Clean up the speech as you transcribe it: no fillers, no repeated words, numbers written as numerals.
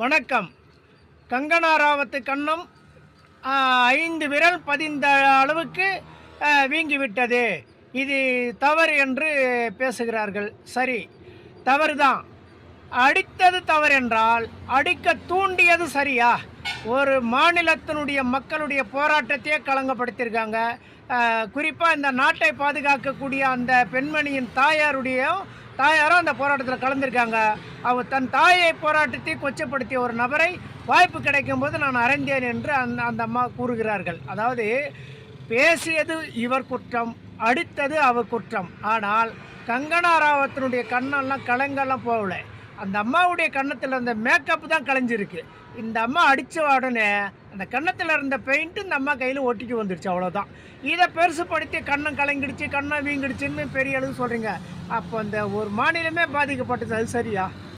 வணக்கம். கங்கனா ராவத்து கன்னம் 5 விரல் பதிந்த அளவுக்கு வீங்கிவிட்டது. இது தவறு என்று பேசுகிறார்கள். சரி, தவறுதான். அடித்தது தவறென்றால் அடிக்க தூண்டியது சரியா? ஒரு மாநிலத்தினுடைய மக்களுடைய போராட்டத்தையே களங்கப்படுத்தியிருக்காங்க. குறிப்பாக இந்த நாட்டை பாதுகாக்கக்கூடிய அந்த பெண்மணியின் தாயாரும் அந்த போராட்டத்தில் கலந்துருக்காங்க. அவர் தன் தாயை போராட்டத்தை கொச்சப்படுத்திய ஒரு நபரை வாய்ப்பு கிடைக்கும்போது நான் அறைந்தேன் என்று அந்த அம்மா கூறுகிறார்கள். அதாவது பேசியது இவர் குற்றம், அடித்தது அவர் குற்றம். ஆனால் கங்கனா ராவத்தினுடைய கண்ணெல்லாம் கலங்கெல்லாம் போகல. அந்த அம்மாவுடைய கன்னத்தில் இருந்த மேக்கப் தான் கலைஞ்சிருக்கு. இந்த அம்மா அடித்த உடனே அந்த கன்னத்தில் இருந்த பெயிண்ட்டு இந்த அம்மா கையில் ஒட்டிக்கு வந்துடுச்சு, அவ்வளோதான். இதை பெருசுப்படுத்தி கண்ணம் கலங்கிடுச்சு, கண்ணம் வீங்கிடுச்சுன்னு பெரிய அளவு சொல்கிறீங்க. அப்போ அந்த ஒரு மாநிலமே பாதிக்கப்பட்டது, அது சரியா?